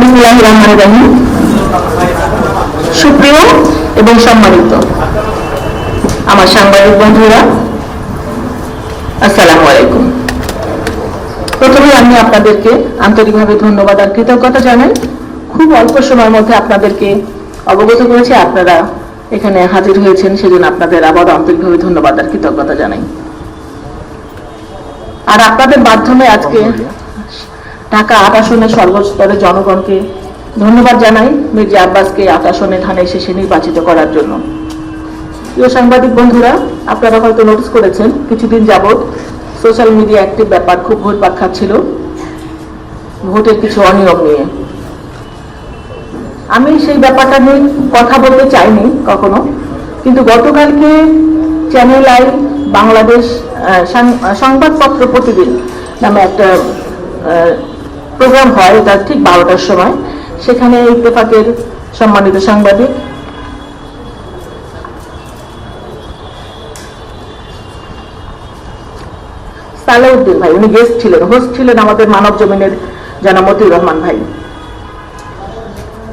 বিসমিল্লাহির রহমানির রহিম। সুপ্রিয় এবং সম্মানিত আমার সাংবাদিক বন্ধুরা, আসসালামু আলাইকুম। প্রথমে আমি আপনাদেরকে আন্তরিকভাবে ধন্যবাদ আর কৃতজ্ঞতা জানাই। খুব অল্প সময়ের মধ্যে আপনাদেরকে অবগত করেছি, আপনারা এখানে হাজির হয়েছেন, সেজন্য আপনাদের আবার আন্তরিকভাবে ধন্যবাদ আর কৃতজ্ঞতা জানাই। আর আপনাদের মাধ্যমে আজকে ঢাকা ৮ আসনের সর্বস্তরের জনগণকে ধন্যবাদ জানাই মির্জা আব্বাসকে ৮ আসনে ধানের শেষে নির্বাচিত করার জন্য। প্রিয় সাংবাদিক বন্ধুরা, আপনারা হয়তো নোটিস করেছেন কিছুদিন যাবৎ সোশ্যাল মিডিয়া একটি ব্যাপার খুব ঘুরপাক খাচ্ছিল ভোটের কিছু অনিয়ম নিয়ে। আমি সেই ব্যাপারটা নিয়ে কথা বলতে চাইনি কখনো, কিন্তু গতকালকে চ্যানেল আই বাংলাদেশ সংবাদপত্র প্রতিদিন নামে একটা প্রোগ্রাম হয়, এটা ঠিক 12টার সময়। সেখানে ইত্তেফাকের সম্মানিত সাংবাদিক সালাউদ্দিন ভাই, উনি গেস্ট ছিলেন, হোস্ট ছিলেন আমাদের মানব জমিনের জনাব মতিউর রহমান ভাই।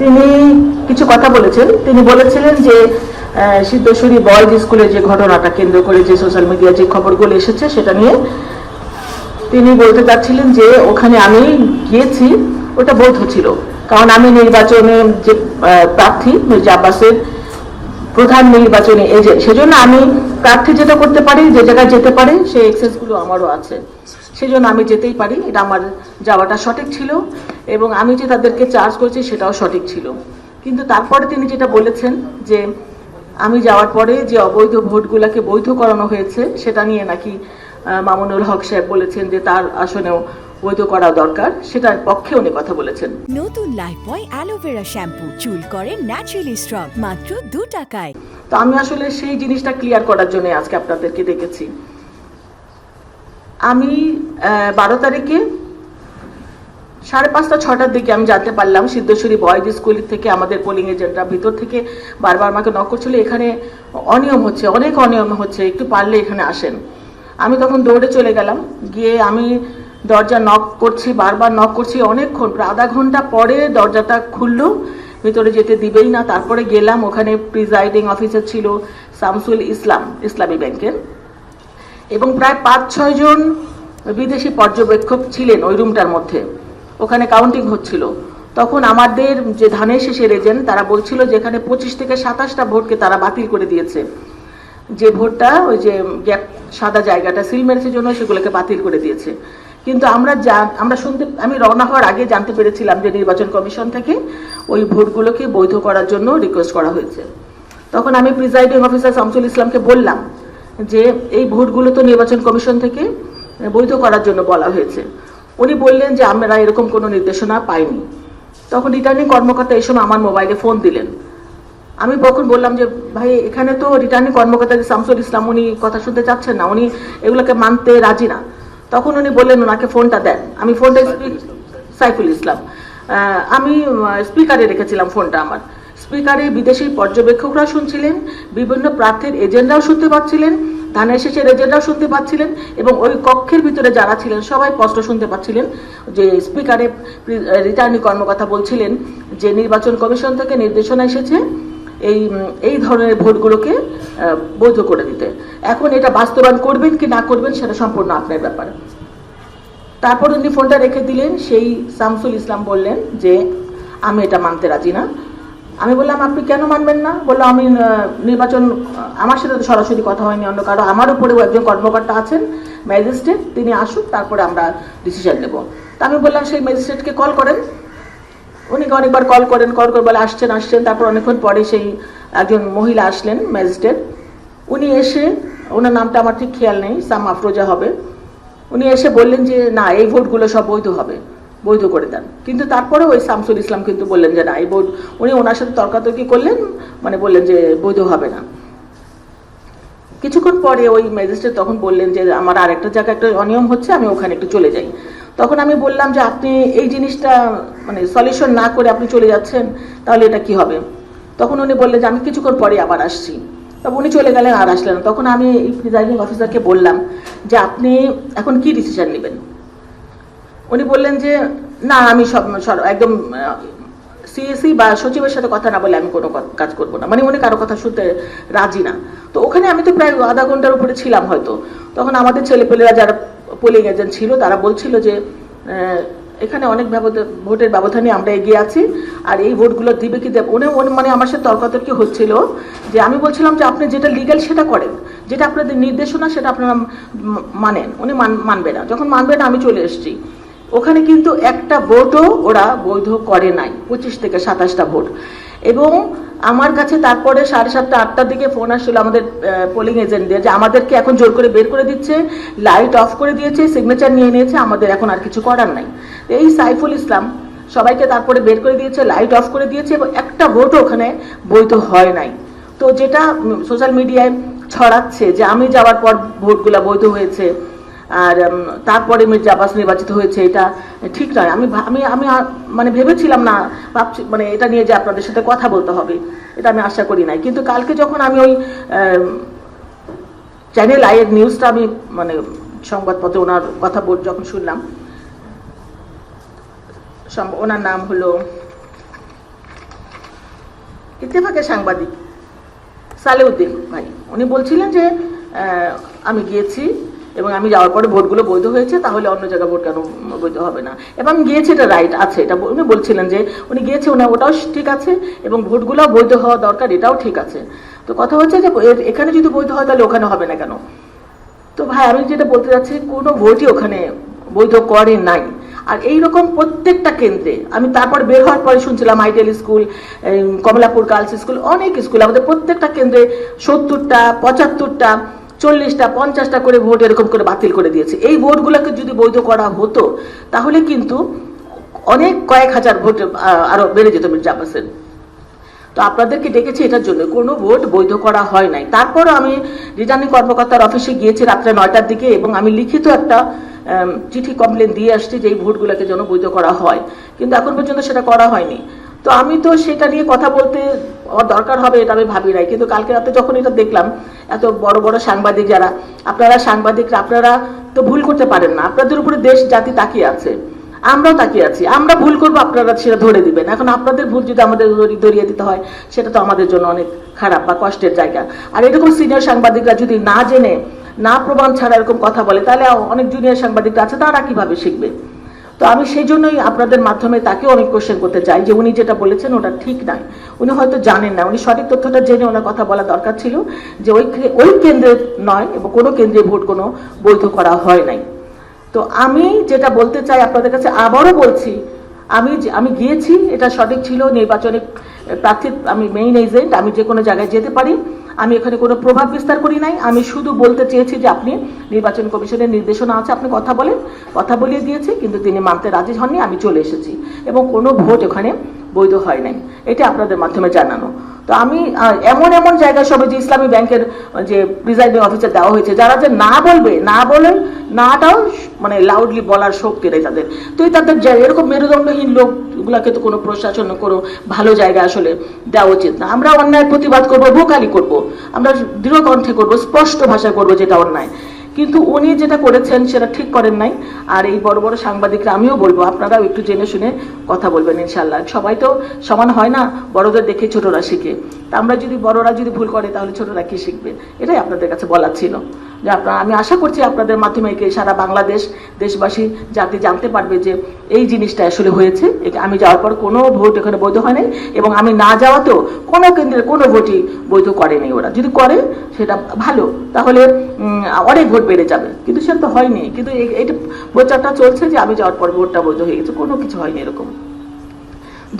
তিনি কিছু কথা বলেছেন। তিনি বলেছিলেন যে সিদ্ধেশ্বরী বয়েজ স্কুলের যে ঘটনাটা কেন্দ্র করে যে সোশ্যাল মিডিয়া যে খবরগুলো এসেছে সেটা নিয়ে তিনি বলতে চাচ্ছিলেন যে ওখানে আমি গিয়েছি, ওটা বৈধ ছিল, কারণ আমি নির্বাচনে যে প্রার্থী মির্জা আব্বাসের প্রধান নির্বাচনী এজেন্ট, সেজন্য আমি প্রার্থী যেটা করতে পারি, যে জায়গায় যেতে পারি, সেই এক্সেসগুলো আমারও আছে, সেজন্য আমি যেতেই পারি। এটা আমার যাওয়াটা সঠিক ছিল এবং আমি যে তাদেরকে চার্জ করছি সেটাও সঠিক ছিল। কিন্তু তারপরে তিনি যেটা বলেছেন যে আমি যাওয়ার পরে যে অবৈধ ভোটগুলোকে বৈধ করানো হয়েছে সেটা নিয়ে নাকি মামুনুল হক সাহেব বলেছেন যে তার আসনেও বৈধ করা দরকার, সেটার পক্ষে উনি কথা বলেছেন। নতুন লাইফবয় অ্যালোভেরা শ্যাম্পু চুল করে ন্যাচারালি স্ট্রং মাত্র 2 টাকায়। তো আমি আসলে সেই জিনিসটা ক্লিয়ার করার জন্য আজকে আপনাদেরকে ডেকেছি। আমি 12 তারিখে 5:30 6টার দিকে আমি জানতে পারলাম সিদ্ধেশ্বরী বয়েজ স্কুল থেকে আমাদের পোলিং এজেন্টরা ভিতর থেকে বারবার আমাকে নক করছিল, এখানে অনিয়ম হচ্ছে, অনেক অনিয়ম হচ্ছে, একটু পারলে এখানে আসেন। আমি তখন দৌড়ে চলে গেলাম, গিয়ে আমি দরজা নক করছি, বারবার নক করছি, অনেকক্ষণ, প্রায় আধা ঘন্টা পরে দরজাটা খুললো, ভিতরে যেতে দিবেই না। তারপরে গেলাম, ওখানে প্রিজাইডিং অফিসার ছিল শামসুল ইসলাম ইসলামী ব্যাংকের, এবং প্রায় 5-6 জন বিদেশি পর্যবেক্ষক ছিলেন ওই রুমটার মধ্যে। ওখানে কাউন্টিং হচ্ছিল। তখন আমাদের যে ধানের শেষের এজেন্ট তারা বলছিল যে এখানে 25 থেকে 27টা ভোটকে তারা বাতিল করে দিয়েছে, যে ভোটটা ওই যে গ্যাপ সাদা জায়গাটা সিল মেরেছে জন্য সেগুলোকে বাতিল করে দিয়েছে। কিন্তু আমি রওনা হওয়ার আগে জানতে পেরেছিলাম যে নির্বাচন কমিশন থেকে ওই ভোটগুলোকে বৈধ করার জন্য রিকোয়েস্ট করা হয়েছে। তখন আমি প্রিজাইডিং অফিসার শামসুল ইসলামকে বললাম যে এই ভোটগুলো তো নির্বাচন কমিশন থেকে বৈধ করার জন্য বলা হয়েছে। উনি বললেন যে আমরা এরকম কোনো নির্দেশনা পাইনি। তখন রিটার্নিং কর্মকর্তা এই সময় আমার মোবাইলে ফোন দিলেন। আমি তখন বললাম যে ভাই, এখানে তো রিটার্নিং কর্মকর্তা যে শামসুল ইসলাম, উনি কথা শুনতে চাচ্ছেন না, উনি এগুলোকে মানতে রাজি না। তখন উনি বললেন ওনাকে ফোনটা দেন। আমি ফোনটা সাইফুল ইসলাম, আমি স্পিকারে রেখেছিলাম ফোনটা। আমার স্পিকারে বিদেশি পর্যবেক্ষকরা শুনছিলেন, বিভিন্ন প্রার্থীর এজেন্টরাও শুনতে পাচ্ছিলেন, ধানের শেষের এজেন্টরাও শুনতে পাচ্ছিলেন, এবং ওই কক্ষের ভিতরে যারা ছিলেন সবাই স্পষ্ট শুনতে পাচ্ছিলেন যে স্পিকারে রিটার্নিং কর্মকর্তা বলছিলেন যে নির্বাচন কমিশন থেকে নির্দেশনা এসেছে এই ধরনের ভোটগুলোকে বৈধ করে দিতে। এখন এটা বাস্তবায়ন করবেন কি না করবেন সেটা সম্পূর্ণ আপনার ব্যাপার। তারপর উনি ফোনটা রেখে দিলেন। সেই শামসুল ইসলাম বললেন যে আমি এটা মানতে রাজি না। আমি বললাম আপনি কেন মানবেন না? বললাম আমি নির্বাচন, আমার সাথে তো সরাসরি কথা হয়নি, অন্য কারো, আমার উপরেও একজন কর্মকর্তা আছেন ম্যাজিস্ট্রেট, তিনি আসুক, তারপরে আমরা ডিসিশন নেব। তা আমি বললাম সেই ম্যাজিস্ট্রেটকে কল করেন। উনি অনেকবার কল করেন, কল করে বলে আসছেন। তারপর অনেকক্ষণ পরে সেই একজন মহিলা আসলেন ম্যাজিস্ট্রেট। উনি এসে, ওনার নামটা আমার ঠিক খেয়াল নেই, সাম আফরোজা হবে, উনি এসে বললেন যে না, এই ভোটগুলো সব বৈধ হবে, বৈধ করে দেন। কিন্তু তারপরে ওই শামসুল ইসলাম কিন্তু বললেন যে না, এই ভোট, উনি ওনার সাথে তর্কাতর্কি করলেন, মানে বললেন যে বৈধ হবে না। কিছুক্ষণ পরে ওই ম্যাজিস্ট্রেট তখন বললেন যে আমার আর একটা জায়গায় একটা অনিয়ম হচ্ছে, আমি ওখানে একটু চলে যাই। তখন আমি বললাম যে আপনি এই জিনিসটা মানে সলিউশন না করে আপনি চলে যাচ্ছেন, তাহলে এটা কি হবে? তখন উনি বললেন যে আমি কিছুক্ষণ পরে আবার আসছি। তখন উনি চলে গেলেন, আর আসলেন না। তখন আমি প্রিজাইডিং অফিসারকে বললাম যে আপনি এখন কি ডিসিশন নেবেন? উনি বললেন যে না, আমি সব একদম সিএসি বা সচিবের সাথে কথা না বলে আমি কোনো কাজ করব না, মানে উনি কারো কথা শুনতে রাজি না। তো ওখানে আমি তো প্রায় আধা ঘন্টার উপরে ছিলাম হয়তো। তখন আমাদের ছেলেপেলেরা যারা পোলিং এজেন্ট ছিল তারা বলছিল যে এখানে অনেক ভোটের ব্যবধানে আমরা এগিয়ে আছি, আর এই ভোটগুলো দিবে কি দেবে। উনি মানে আমার সাথে তর্কাতর্কি হচ্ছিল যে আমি বলছিলাম যে আপনি যেটা লিগ্যাল সেটা করেন, যেটা আপনাদের নির্দেশনা সেটা আপনারা মানেন। উনি মানবে না, যখন মানবে না আমি চলে এসেছি। ওখানে কিন্তু একটা ভোটও ওরা বৈধ করে নাই, 25 থেকে 27টা ভোট। এবং আমার কাছে তারপরে 7:30 8টার দিকে ফোন আসছিল আমাদের পোলিং এজেন্টদের যে আমাদেরকে এখন জোর করে বের করে দিচ্ছে, লাইট অফ করে দিয়েছে, সিগনেচার নিয়ে নিয়েছে, আমাদের এখন আর কিছু করার নাই। এই সাইফুল ইসলাম সবাইকে তারপরে বের করে দিয়েছে, লাইট অফ করে দিয়েছে, এবং একটা ভোটও ওখানে বৈধ হয় নাই। তো যেটা সোশ্যাল মিডিয়ায় ছড়াচ্ছে যে আমি যাওয়ার পর ভোটগুলো বৈধ হয়েছে আর তারপরে মির্জা আব্বাস নির্বাচিত হয়েছে, এটা ঠিক নয়। আমি আমি আমি মানে ভেবেছিলাম না, ভাবছি মানে এটা নিয়ে যে আপনাদের সাথে কথা বলতে হবে, এটা আমি আশা করি নাই। কিন্তু কালকে যখন আমি ওই চ্যানেল আইয়ের নিউজটা আমি মানে সংবাদপত্রে ওনার কথা যখন শুনলাম, ওনার নাম হলো ইত্তেফাকের সাংবাদিক সালেউদ্দিন ভাই, উনি বলছিলেন যে আমি গিয়েছি এবং আমি যাওয়ার পরে ভোটগুলো বৈধ হয়েছে, তাহলে অন্য জায়গায় ভোট কেন বৈধ হবে না। এবং গিয়েছে, এটা রাইট আছে, এটা উনি বলছিলেন যে উনি গিয়েছে, ওটাও ঠিক আছে, এবং ভোটগুলো বৈধ হওয়া দরকার, এটাও ঠিক আছে। তো কথা হচ্ছে যে এখানে যদি বৈধ হয় তাহলে ওখানে হবে না কেন। তো ভাই আমি যেটা বলতে চাচ্ছি, কোনো ভোটই ওখানে বৈধ করে নাই। আর এইরকম প্রত্যেকটা কেন্দ্রে আমি তারপর বের হওয়ার পরে শুনছিলাম ideal school, Kamalapur girls school, অনেক স্কুল, আমাদের প্রত্যেকটা কেন্দ্রে 70টা 75টা 40টা 50টা করে ভোট এরকম করে বাতিল করে দিয়েছে। এই ভোটগুলোকে যদি বৈধ করা হতো তাহলে কিন্তু অনেক কয়েক হাজার ভোট আরো বেড়ে যেত মির্জা আব্বাসের। তো আপনাদেরকে ডেকেছি এটার জন্য, কোনো ভোট বৈধ করা হয় নাই। তারপরও আমি রিটার্নিং কর্মকর্তার অফিসে গিয়েছি রাত্রে 9টার দিকে, এবং আমি লিখিত একটা চিঠি কমপ্লেন দিয়ে আসছি যে এই ভোটগুলোকে যেন বৈধ করা হয়, কিন্তু এখন পর্যন্ত সেটা করা হয়নি। তো আমি তো সেটা নিয়ে কথা বলতে দরকার হবে এটা আমি ভাবি নাই, কিন্তু কালকে রাতে যখন এটা দেখলাম, এত বড় বড় সাংবাদিক যারা, আপনারা সাংবাদিকরা, আপনারা তো ভুল করতে পারেন না, আপনাদের উপরে দেশ জাতি তাকিয়ে আছে, আমরাও তাকিয়ে আছি, আমরা ভুল করবো আপনারা সেটা ধরে দিবেন। এখন আপনাদের ভুল যদি আমাদের ধরিয়ে দিতে হয় সেটা তো আমাদের জন্য অনেক খারাপ বা কষ্টের জায়গা। আর এরকম সিনিয়র সাংবাদিকরা যদি না জেনে, না প্রমাণ ছাড়া এরকম কথা বলে, তাহলে অনেক জুনিয়র সাংবাদিকরা আছে, তারা কিভাবে শিখবে। তো আমি সেই জন্যই আপনাদের মাধ্যমে তাকে অনেক কোশ্চেন করতে চাই যে উনি যেটা বলেছেন ওটা ঠিক নয়, উনি হয়তো জানেন না, উনি সঠিক তথ্যটা জেনে ওনার কথা বলা দরকার ছিল যে ওই কেন্দ্রের নয় এবং কোনো কেন্দ্রে ভোট কোনো বৈধ করা হয় নাই। তো আমি যেটা বলতে চাই আপনাদের কাছে, আবারও বলছি, আমি গিয়েছি, এটা সঠিক ছিল। নির্বাচনে প্রার্থীর আমি মেইন এজেন্ট, আমি যে কোনো জায়গায় যেতে পারি, আমি এখানে কোনো প্রভাব বিস্তার করি নাই। আমি শুধু বলতে চেয়েছি যে আপনি নির্বাচন কমিশনের নির্দেশনা আছে, আপনি কথা বলেন, কথা বলিয়ে দিয়েছি, কিন্তু তিনি মানতে রাজি হননি, আমি চলে এসেছি, এবং কোনো ভোট ওখানে বৈধ হয় নাই, এটা আপনাদের মাধ্যমে জানানো। তো আমি এমন এমন জায়গায় সবে যে ইসলামী ব্যাংকের যে প্রিজাইডিং অফিসার দেওয়া হয়েছে, যারা যে না বলবে, না বলে নাটাও মানে লাউডলি বলার শক্তি নেই তাদের। তো তাদের এরকম মেরুদণ্ডহীন লোকগুলাকে তো কোনো প্রশাসন, কোনো ভালো জায়গা আসলে দেওয়া উচিত না। আমরা অন্যায় প্রতিবাদ করবো, ভোকালি করবো, আমরা দৃঢ় কণ্ঠে করবো, স্পষ্ট ভাষায় করবো যেটা অন্যায়, কিন্তু উনি যেটা করেছেন সেটা ঠিক করেন নাই। আর এই বড় বড় সাংবাদিকরা, আমিও বলবো আপনারাও একটু জেনে শুনে কথা বলবেন ইনশাল্লাহ। সবাই তো সমান হয় না, বড়দের দেখে ছোটরা শিখে। তা আমরা যদি, বড়রা যদি ভুল করে তাহলে ছোটরা কি শিখবে, এটাই আপনাদের কাছে বলার ছিল। যে আপনারা, আমি আশা করছি আপনাদের মাধ্যমে সারা বাংলাদেশ, দেশবাসী জাতি জানতে পারবে যে এই জিনিসটা আসলে হয়েছে। আমি যাওয়ার পর কোনো ভোট এখানে বৈধ হয় নাই, এবং আমি না যাওয়াতেও কোনো কেন্দ্রের কোনো ভোটই বৈধ করেনি। ওরা যদি করে সেটা ভালো, তাহলে অনেক ভোট বেড়ে যাবে, কিন্তু সেটা তো হয়নি। কিন্তু এইটা প্রচারটা চলছে যে আমি যাওয়ার পর ভোটটা বৈধ হয়ে গেছে, কোনো কিছু হয়নি এরকম।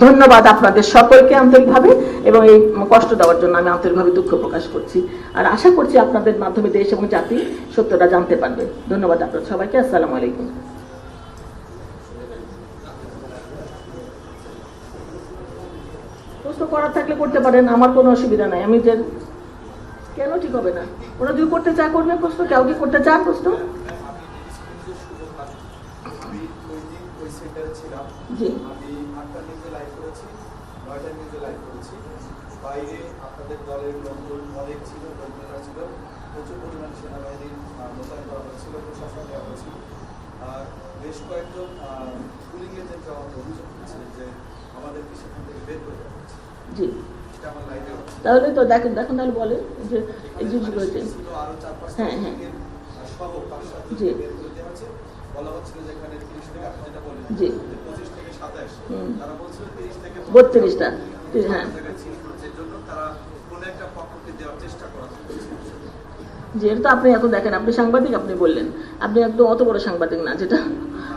ধন্যবাদ আপনাদের সকলকে আন্তরিকভাবে, এবং এই কষ্ট দেওয়ার জন্য আমি আন্তরিকভাবে দুঃখ প্রকাশ করছি। আর আশা করছি আপনাদের মাধ্যমে দেশ এবং জাতি সত্যটা জানতে পারবে। ধন্যবাদ আপনাদের সবাইকে। আসসালামু আলাইকুম। প্রশ্ন করার থাকলে করতে পারেন, আমার কোনো অসুবিধা নাই। আমি যে কেন ঠিক হবে না, ওরা যদি করতে চায় করবে প্রশ্ন। কেউ কি করতে চান প্রশ্ন? জি, বাইরে আপনাদের দলের লোকজন অনেক ছিল, লোকজনরা ছিল, প্রচুর পরিমাণ সেনাবাহিনী মোতায়েন করা হয়েছিল, প্রশাসন দেওয়া হয়েছিল। আর বেশ কয়েকজন পুলিং এজেন্টরা অভিযোগ করেছিলেন যে আমাদেরকে সেখান থেকে বের করে দেওয়া হয়েছে। জি, এটা আমার লাইভে তাহলে তো দেখেন দেখুন তাহলে বলেন যে এই জিনিসগুলো হচ্ছে। ছিল আরো 4-5 হ্যাঁ, হ্যাঁ। সহ 5-7 জি। বের করে দেওয়া হয়েছে। বলা হচ্ছিল যে এখানে 30 থেকে আপনি যেটা বললেন জি। যে 25 থেকে 27 হুম। তারা বলছিল 30 থেকে 32টা, হ্যাঁ। জায়গায় ছিল, এর জন্য তারা কোনো একটা পক্ষকে দেওয়ার চেষ্টা করা হচ্ছে। যে এটা তো আপনি এখন দেখেন, আপনি সাংবাদিক, আপনি বললেন, আপনি একদম অত বড় সাংবাদিক না যেটা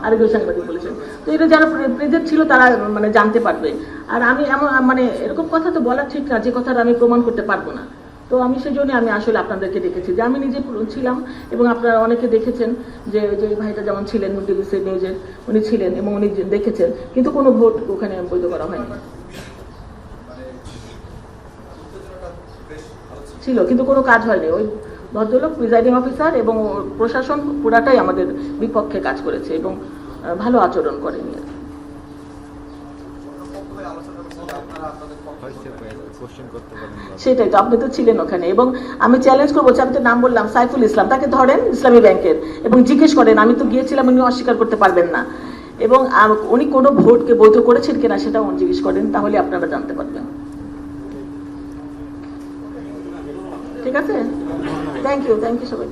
আরেকজন সাংবাদিক বলেছেন। তো এটা যারা প্রেজেন্ট ছিল তারা মানে জানতে পারবে। আর আমি এমন মানে এরকম কথা তো বলা ঠিক না যে কথাটা আমি প্রমাণ করতে পারবো না। তো আমি সেই জন্য আমি আসলে আপনাদেরকে দেখেছি যে আমি নিজে ছিলাম, এবং আপনারা অনেকে দেখেছেন যে যে ভাইটা যেমন ছিলেন ডিবিসি নিউজের, উনি ছিলেন এবং উনি দেখেছেন, কিন্তু কোনো ভোট ওখানে বৈধ করা হয়নি। মানে উত্তেজনাটা বেশ ভালো ছিল। ছিল কিন্তু কোনো কাজ হয়নি। ওই ভদ্রলোক প্রিজাইডিং অফিসার এবং প্রশাসন পুরাটাই আমাদের বিপক্ষে কাজ করেছে এবং ভালো আচরণ করেনি। পক্ষে আলোচনা করছে যে আপনারা আপনাদের পক্ষে কোশ্চেন করতে পারেন বা সেটাই তো, আপনি তো ছিলেন ওখানে, এবং আমি চ্যালেঞ্জ করবো, আমি তো নাম বললাম সাইফুল ইসলাম, তাকে ধরেন ইসলামী ব্যাংকের এবং জিজ্ঞেস করেন, আমি তো গিয়েছিলাম, উনি অস্বীকার করতে পারবেন না, এবং উনি কোনো ভোটকে বৈধ করেছেন কিনা সেটাও জিজ্ঞেস করেন, তাহলে আপনারা জানতে পারবেন। ঠিক আছে, থ্যাংক ইউ সবাই।